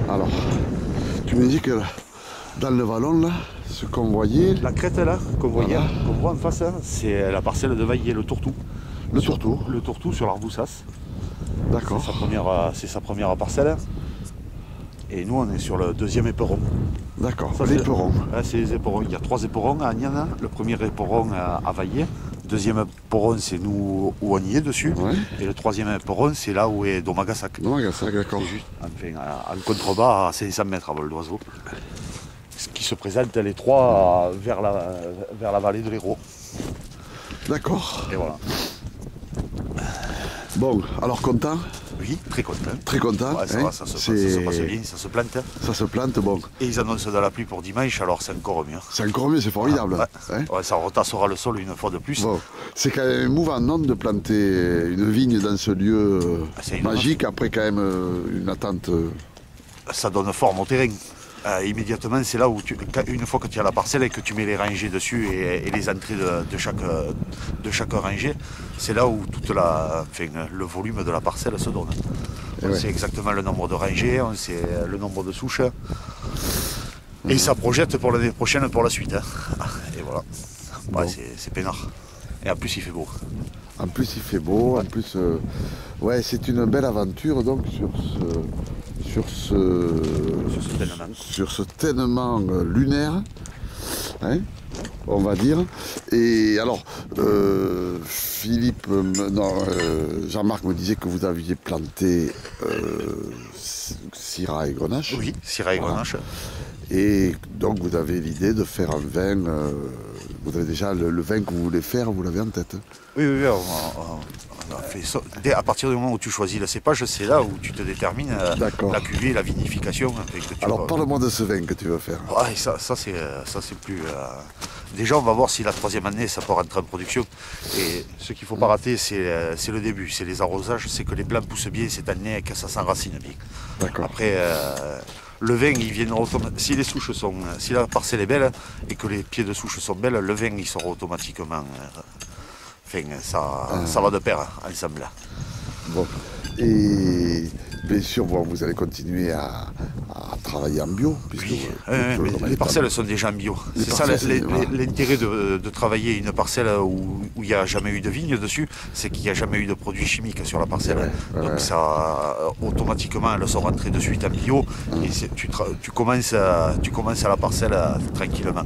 Alors, tu me dis que dans le vallon, là, ce qu'on voyait... La crête là, qu'on voit en face, hein, c'est la parcelle de Vaillé, le tourtou. Le tourtou. Le tourtou sur l'Arboussasse. D'accord. C'est sa première parcelle. Et nous, on est sur le deuxième éperon. D'accord, l'éperon. C'est les éperons. Il y a 3 éperons à Agnana. Le premier éperon à Vaillé. Le deuxième éperon, c'est nous où on y est dessus. Ouais. Et le troisième éperon, c'est là où est Domagasak. Domagasak, d'accord. C'est juste, enfin, en contrebas à 500 mètres à vol d'oiseau. Ce qui se présente les trois vers la vallée de l'Hérault. D'accord. Et voilà. Bon, alors content? Oui, très content. Très content. Ouais, ça hein, va, ça se passe bien, ça se plante. Ça se plante, bon. Et ils annoncent de la pluie pour dimanche, alors c'est encore mieux. C'est encore mieux, c'est formidable. Ouais. Ouais, ça retassera le sol une fois de plus. Bon. C'est quand même émouvant, non, de planter une vigne dans ce lieu magique, après quand même une attente. Ça donne forme au terrain. Immédiatement, c'est là où, une fois que tu as la parcelle et que tu mets les rangées dessus et les entrées de chaque rangée, c'est là où le volume de la parcelle se donne. On sait exactement le nombre de rangées, on sait le nombre de souches. Et ça projette pour l'année prochaine pour la suite. Et voilà. Ouais, bon. C'est peinard. Et en plus, il fait beau. En plus, il fait beau. En plus, ouais, c'est une belle aventure donc sur ce ténement lunaire, hein, on va dire. Et alors, Philippe, Jean-Marc me disait que vous aviez planté Syrah et Grenache. Oui, Syrah et Grenache. Et donc vous avez l'idée de faire un vin, vous avez déjà le vin que vous voulez faire, vous l'avez en tête. Oui, on a fait ça. À partir du moment où tu choisis le cépage, c'est là où tu te détermines la cuvée, la vinification. Alors parle-moi de ce vin que tu veux faire. Ouais, ça c'est plus... Déjà on va voir si la troisième année ça peut rentrer en production. Et ce qu'il ne faut pas rater c'est le début, c'est les arrosages, c'est que les plants poussent bien cette année et que ça s'enracine bien. D'accord. Après... le vin, si les souches sont, si la parcelle est belle et que les pieds de souche sont belles, le vin il sort automatiquement. Ça va de pair ensemble. Bon. Et bien sûr, vous allez continuer à travailler en bio. Oui, mais les parcelles sont déjà en bio. C'est ça l'intérêt de travailler une parcelle où il n'y a jamais eu de vigne dessus, c'est qu'il n'y a jamais eu de produits chimiques sur la parcelle. Donc ça, automatiquement, elles sont rentrées de suite en bio et tu commences à la parcelle tranquillement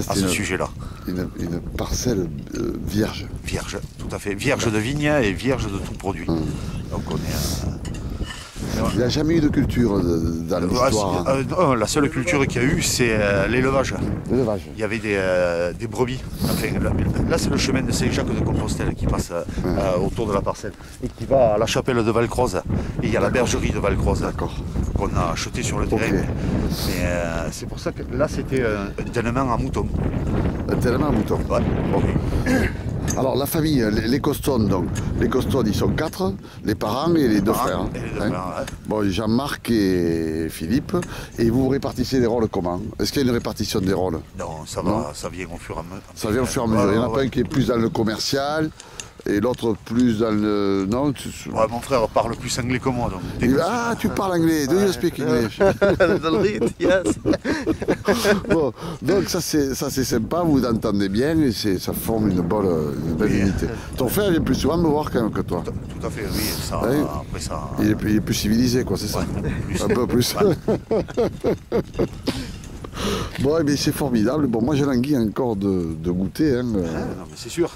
à ce sujet-là. Une parcelle vierge. Vierge, tout à fait. Vierge de vigne et vierge de tout produit. Donc on est... Il n'y a jamais eu de culture dans l'histoire. La seule culture qu'il y a eu, c'est l'élevage. L'élevage. Il y avait des brebis. Enfin, là, c'est le chemin de Saint-Jacques de Compostelle qui passe autour de la parcelle et qui va à la chapelle de Valcroze. Et il y a la bergerie de Valcroze qu'on a achetée sur le terrain. Mais c'est pour ça que là, c'était un tellement à mouton. Un tellement à mouton. Ouais. Okay. Alors la famille, les Costone, donc. Les Costone, ils sont 4, les parents et les deux frères. Et les deux frères, ouais. Bon, Jean-Marc et Philippe. Et vous répartissez les rôles comment? Est-ce qu'il y a une répartition des rôles? Non, ça vient au fur et à mesure. Ça vient au fur et à mesure. Il y en a pas un qui est plus dans le commercial et l'autre plus dans le... Non, ouais, mon frère parle plus anglais que moi. Donc, tu parles anglais. Do you speak English? Yes. Bon, donc ça c'est sympa, vous vous entendez bien et ça forme une belle unité. Ton frère vient plus souvent me voir quand même que toi. Tout à fait, oui. Ça, après ça... Il est plus civilisé, quoi, c'est ça? Un peu plus. Bon, eh bien, c'est formidable. Bon, moi j'ai l'envie encore de goûter. Hein. Non, mais c'est sûr.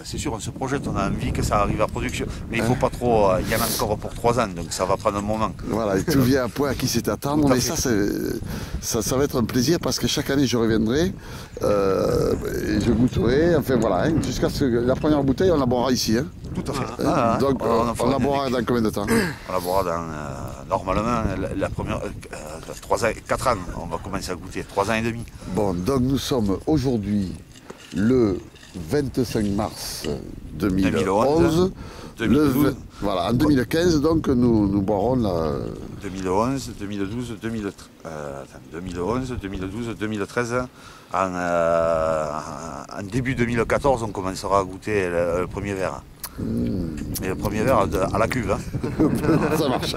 C'est sûr, on se projette, on a envie que ça arrive à production. Mais il ne faut pas trop. Il y en a encore pour 3 ans, donc ça va prendre un moment. Voilà, et tout vient à point à qui c'est attendre. Mais ça va être un plaisir parce que chaque année je reviendrai et je goûterai. Enfin voilà, hein, jusqu'à ce que la première bouteille, on la boira ici. Hein. Tout à fait. Donc on la boira dans combien de temps? On la boira normalement la première 3 ans, 4 ans. On va commencer à goûter 3 ans et demi. Bon, donc nous sommes aujourd'hui le 25 mars 2011. 2012. Voilà, en 2015, donc nous boirons la... 2011, 2012, 2011, 2012, 2013. En début 2014, on commencera à goûter le premier verre. Et le premier verre à la cuve. Hein. Ça marche.